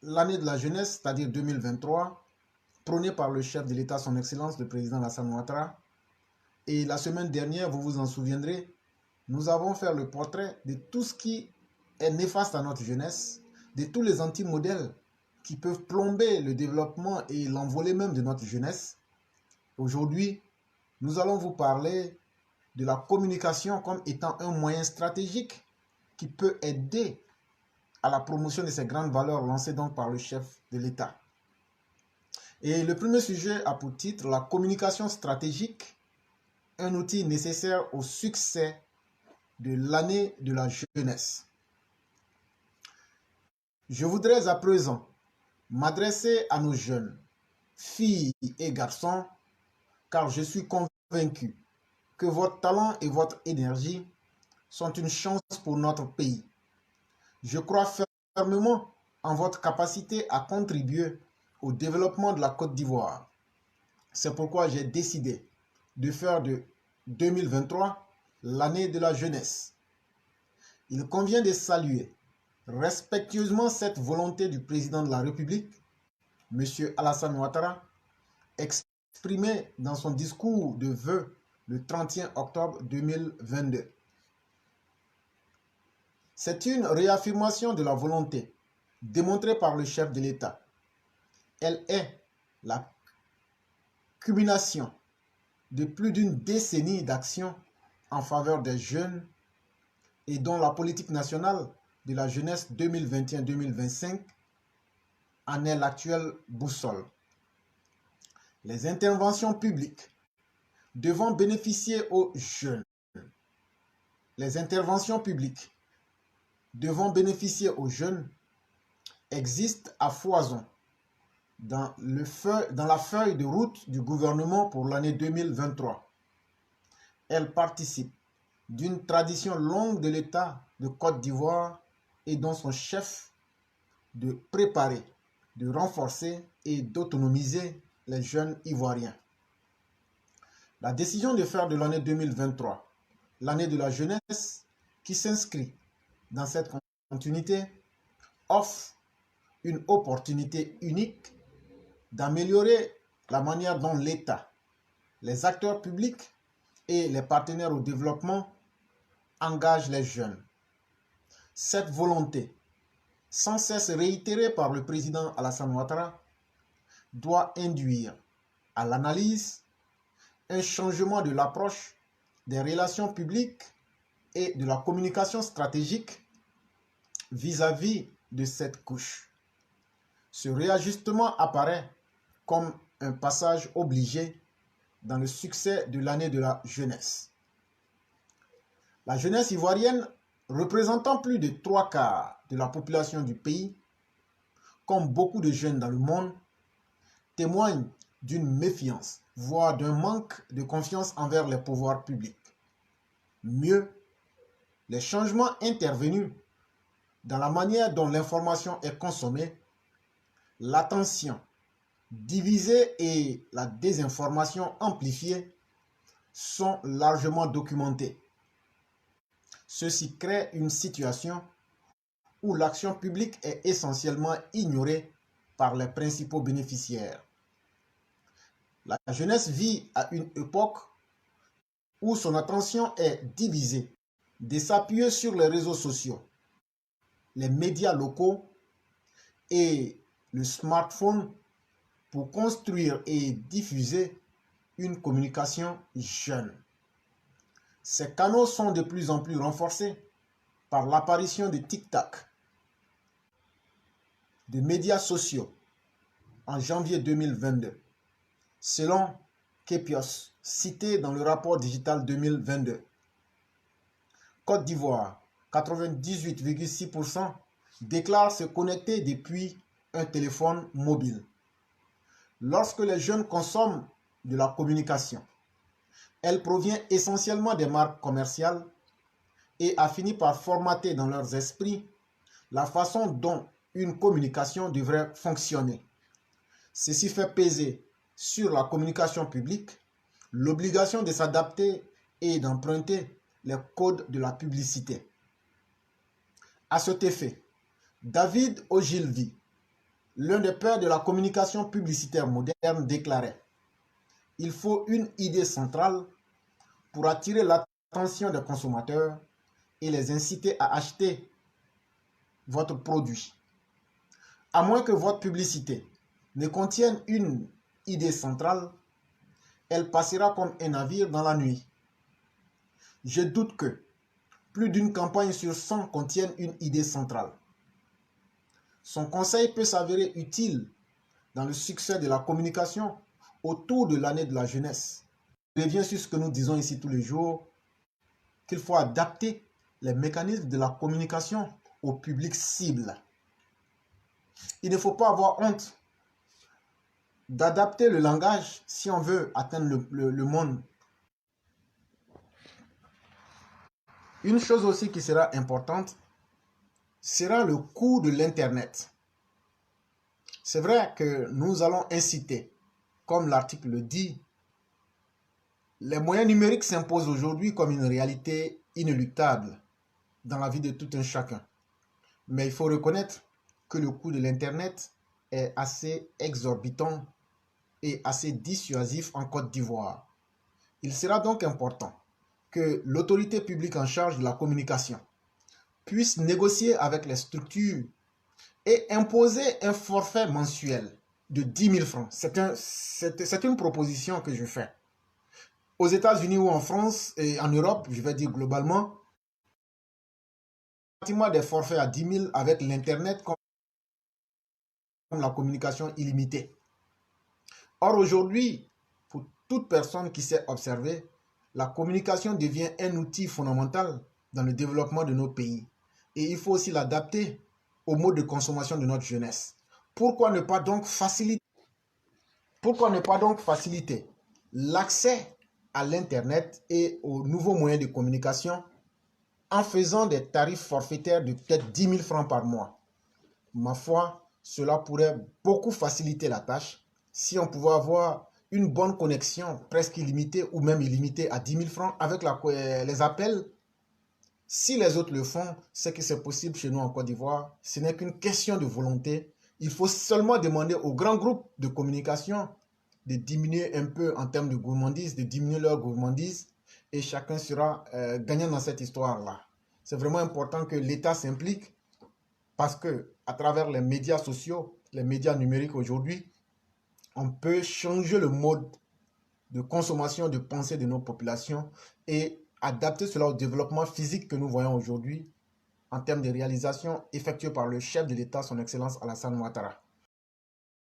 l'année de la jeunesse, c'est-à-dire 2023, prônée par le chef de l'État, son Excellence, le président Alassane Ouattara. Et la semaine dernière, vous vous en souviendrez, nous avons fait le portrait de tout ce qui est néfaste à notre jeunesse, de tous les anti-modèles qui peuvent plomber le développement et l'envoler même de notre jeunesse. Aujourd'hui, nous allons vous parler de la communication comme étant un moyen stratégique qui peut aider à la promotion de ces grandes valeurs lancées donc par le chef de l'État. Et le premier sujet a pour titre la communication stratégique, un outil nécessaire au succès de l'année de la jeunesse. Je voudrais à présent m'adresser à nos jeunes, filles et garçons, car je suis convaincu que votre talent et votre énergie sont une chance pour notre pays. Je crois fermement en votre capacité à contribuer au développement de la Côte d'Ivoire. C'est pourquoi j'ai décidé de faire de 2023 l'année de la jeunesse. Il convient de saluer respectueusement cette volonté du président de la République, M. Alassane Ouattara, exprimée dans son discours de vœux le 31 octobre 2022. C'est une réaffirmation de la volonté démontrée par le chef de l'État. Elle est la culmination de plus d'une décennie d'actions en faveur des jeunes et dont la politique nationale de la jeunesse 2021-2025 en est l'actuelle boussole. Les interventions publiques devant bénéficier aux jeunes. Les interventions publiques devant bénéficier aux jeunes existent à foison dans la feuille de route du gouvernement pour l'année 2023. Elles participent d'une tradition longue de l'État de Côte d'Ivoire et dont son chef de préparer, de renforcer et d'autonomiser les jeunes ivoiriens. La décision de faire de l'année 2023 l'année de la jeunesse qui s'inscrit dans cette continuité offre une opportunité unique d'améliorer la manière dont l'État, les acteurs publics et les partenaires au développement engagent les jeunes. Cette volonté, sans cesse réitérée par le président Alassane Ouattara, doit induire à l'analyse un changement de l'approche des relations publiques et de la communication stratégique vis-à-vis de cette couche. Ce réajustement apparaît comme un passage obligé dans le succès de l'année de la jeunesse. La jeunesse ivoirienne, représentant plus de 3/4 de la population du pays, comme beaucoup de jeunes dans le monde, témoigne d'une méfiance, voire d'un manque de confiance envers les pouvoirs publics. Mieux, les changements intervenus dans la manière dont l'information est consommée, l'attention divisée et la désinformation amplifiée sont largement documentés. Ceci crée une situation où l'action publique est essentiellement ignorée par les principaux bénéficiaires. La jeunesse vit à une époque où son attention est divisée, de s'appuyer sur les réseaux sociaux, les médias locaux et le smartphone pour construire et diffuser une communication jeune. Ces canaux sont de plus en plus renforcés par l'apparition de TikTok, de médias sociaux en janvier 2022, selon Kepios, cité dans le rapport digital 2022. Côte d'Ivoire, 98,6% déclarent se connecter depuis un téléphone mobile. Lorsque les jeunes consomment de la communication, elle provient essentiellement des marques commerciales et a fini par formater dans leurs esprits la façon dont une communication devrait fonctionner. Ceci fait peser sur la communication publique l'obligation de s'adapter et d'emprunter les codes de la publicité. À cet effet, David Ogilvy, l'un des pères de la communication publicitaire moderne déclarait: il faut une idée centrale pour attirer l'attention des consommateurs et les inciter à acheter votre produit. À moins que votre publicité ne contienne une idée centrale, elle passera comme un navire dans la nuit. Je doute que plus d'une campagne sur 100 contienne une idée centrale. Son conseil peut s'avérer utile dans le succès de la communication autour de l'année de la jeunesse. Je reviens sur ce que nous disons ici tous les jours, qu'il faut adapter les mécanismes de la communication au public cible. Il ne faut pas avoir honte d'adapter le langage si on veut atteindre le monde. Une chose aussi qui sera importante sera le coût de l'Internet. C'est vrai que nous allons inciter, comme l'article le dit, les moyens numériques s'imposent aujourd'hui comme une réalité inéluctable dans la vie de tout un chacun. Mais il faut reconnaître que le coût de l'Internet est assez exorbitant et assez dissuasif en Côte d'Ivoire. Il sera donc important que l'autorité publique en charge de la communication puisse négocier avec les structures et imposer un forfait mensuel de 10 000 francs. C'est une proposition que je fais. Aux États-Unis ou en France et en Europe, je vais dire globalement, pratiquement des forfaits à 10 000 avec l'Internet comme la communication illimitée. Or aujourd'hui, pour toute personne qui sait observer, la communication devient un outil fondamental dans le développement de nos pays. Et il faut aussi l'adapter au mode de consommation de notre jeunesse. Pourquoi ne pas donc faciliter l'accès à l'Internet et aux nouveaux moyens de communication en faisant des tarifs forfaitaires de peut-être 10 000 francs par mois? Ma foi, cela pourrait beaucoup faciliter la tâche si on pouvait avoir une bonne connexion presque illimitée ou même illimitée à 10 000 francs avec les appels. Si les autres le font, c'est que c'est possible chez nous en Côte d'Ivoire. Ce n'est qu'une question de volonté. Il faut seulement demander aux grands groupes de communication de diminuer un peu en termes de gourmandise, de diminuer leur gourmandise et chacun sera gagnant dans cette histoire-là. C'est vraiment important que l'État s'implique parce que à travers les médias sociaux, les médias numériques aujourd'hui, on peut changer le mode de consommation, de pensée de nos populations et adapter cela au développement physique que nous voyons aujourd'hui en termes de réalisations effectuées par le chef de l'État, son Excellence Alassane Ouattara.